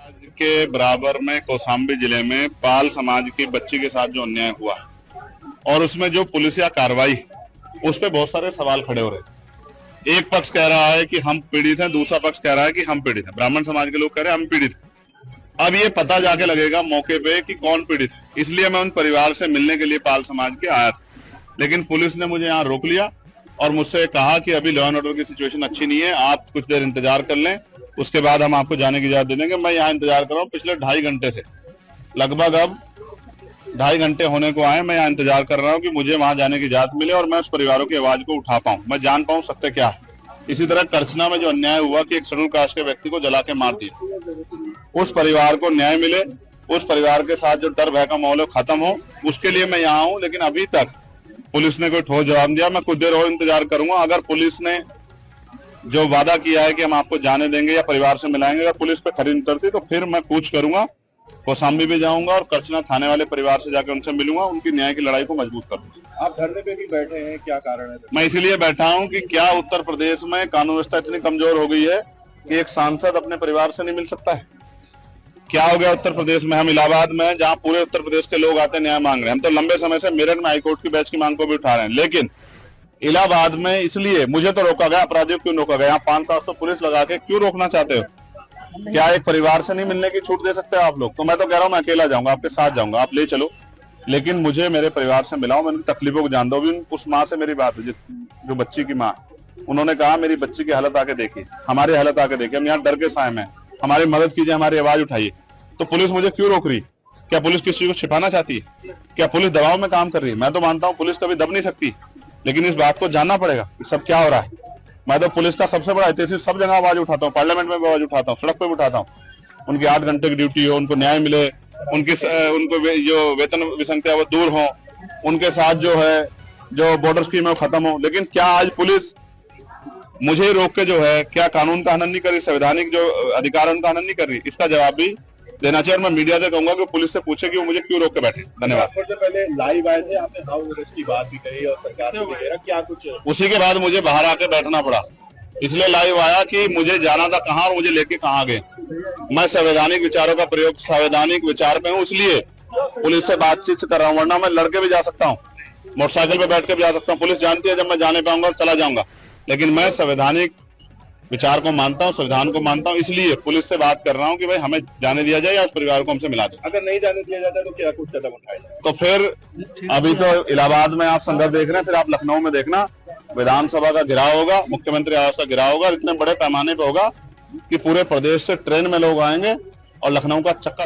आज के बराबर में कौशाम्बी जिले में पाल समाज की बच्ची के साथ जो अन्याय हुआ और उसमें जो पुलिसिया कार्रवाई, उस पे बहुत सारे सवाल खड़े हो रहे हैं। एक पक्ष कह रहा है कि हम पीड़ित हैं, दूसरा पक्ष कह रहा है कि हम पीड़ित हैं। ब्राह्मण समाज के लोग कह रहे हैं हम पीड़ित हैं। अब ये पता जाके लगेगा मौके पे कि कौन पीड़ित है। इसलिए मैं उन परिवार से मिलने के लिए पाल समाज के आया था, लेकिन पुलिस ने मुझे यहाँ रोक लिया और मुझसे कहा कि अभी लॉ एंड ऑर्डर की सिचुएशन अच्छी नहीं है, आप कुछ देर इंतजार कर लें, उसके बाद हम आपको जाने की इजाजत दे देंगे। मैं यहाँ इंतजार कर रहा हूँ पिछले 2.5 घंटे से, लगभग अब 2.5 घंटे होने को आए। मैं यहाँ इंतजार कर रहा हूँ कि मुझे वहां जाने की इजाजत मिले और मैं उस परिवारों की आवाज को उठा पाऊं, मैं जान पाऊं सत्य क्या है। इसी तरह करछना में जो अन्याय हुआ कि एक शेड्यूल कास्ट के व्यक्ति को जला के मार दिया, उस परिवार को न्याय मिले, उस परिवार के साथ जो डर भय का माहौल है खत्म हो, उसके लिए मैं यहाँ हूँ। लेकिन अभी तक पुलिस ने कोई ठोस जवाब दिया। मैं कुछ देर और इंतजार करूंगा। अगर पुलिस ने जो वादा किया है कि हम आपको जाने देंगे या परिवार से मिलाएंगे, अगर पुलिस पे खरी उतरती तो फिर मैं कूच करूंगा, कौशाम्बी भी जाऊंगा और करछना थाने वाले परिवार से जाकर उनसे मिलूंगा, उनकी न्याय की लड़ाई को मजबूत करूंगा। आप धरने पे भी बैठे हैं, क्या कारण है? मैं इसलिए बैठा हूं कि क्या उत्तर प्रदेश में कानून व्यवस्था इतनी कमजोर हो गई है कि एक सांसद अपने परिवार से नहीं मिल सकता है? क्या हो गया उत्तर प्रदेश में? हम इलाहाबाद में, जहां पूरे उत्तर प्रदेश के लोग आते न्याय मांग रहे हैं, हम तो लंबे समय से मेरठ में हाईकोर्ट की बेंच की मांग को भी उठा रहे हैं, लेकिन इलाहाबाद में इसलिए मुझे तो रोका गया। अपराधियों क्यों रोका गया? 500-700 पुलिस लगा के क्यों रोकना चाहते हो? क्या एक परिवार से नहीं मिलने की छूट दे सकते हो आप लोग? तो मैं तो कह रहा हूं मैं अकेला जाऊंगा, आपके साथ जाऊंगा, आप ले चलो, लेकिन मुझे मेरे परिवार से मिलाओ, मैं उनकी तकलीफों को जान दो। अभी उस माँ से मेरी बात है जो बच्ची की माँ, उन्होंने कहा मेरी बच्ची की हालत आके देखिए, हमारी हालत आके देखिए, हम यहाँ डर के साए में, हमारी मदद कीजिए, हमारी आवाज उठाइए। तो पुलिस मुझे क्यों रोक रही? क्या पुलिस किसी चीज को छिपाना चाहती है? क्या पुलिस दबाव में काम कर रही है? मैं तो मानता हूँ पुलिस कभी दब नहीं सकती, लेकिन इस बात को जानना पड़ेगा कि सब क्या हो रहा है। मैं तो पुलिस का सबसे बड़ा हितैषी, सब जगह आवाज उठाता हूँ, पार्लियामेंट में भी आवाज उठाता हूँ, सड़क पे भी उठाता हूँ। उनकी 8 घंटे की ड्यूटी हो, उनको न्याय मिले, उनको जो वेतन विसंगतियां वो दूर हो, उनके साथ जो है जो बॉर्डर स्कीम है वो खत्म हो। लेकिन क्या आज पुलिस मुझे रोक के जो है क्या कानून का हनन नहीं कर रही, संवैधानिक जो अधिकार है उनका हनन नहीं कर रही? इसका जवाब भी देना चाहिए। और मैं मीडिया से कहूंगा कि पुलिस से पूछे कि वो मुझे क्यों रोक के बैठे। धन्यवाद। से पहले लाइव आए थे, आपने हाउस अरेस्ट की बात भी कही और सरकार ने भी कहा, क्या कुछ? उसी के बाद मुझे बाहर आके बैठना पड़ा, इसलिए लाइव आया कि मुझे जाना था कहाँ और मुझे लेके कहाँ गए। मैं संवैधानिक विचारों का प्रयोग संवैधानिक विचार में हूँ, इसलिए पुलिस से बातचीत कर रहा हूँ, वरना मैं लड़के भी जा सकता हूँ, मोटरसाइकिल पे बैठ के भी जा सकता हूँ। पुलिस जानती है जब मैं जाने पाऊंगा चला जाऊंगा, लेकिन मैं संवैधानिक विचार को मानता हूँ, संविधान को मानता हूँ, इसलिए पुलिस से बात कर रहा हूँ कि भाई हमें जाने दिया जाए या उस परिवार को हमसे मिला दे। अगर नहीं जाने दिया जाता तो क्या कुछ कदम उठाया जाए? तो फिर अभी तो इलाहाबाद में आप संदर्भ देख रहे हैं, फिर आप लखनऊ में देखना, विधानसभा का घेराव होगा, मुख्यमंत्री आवास का घेराव होगा, इतने बड़े पैमाने पे होगा कि पूरे प्रदेश से ट्रेन में लोग आएंगे और लखनऊ का चक्का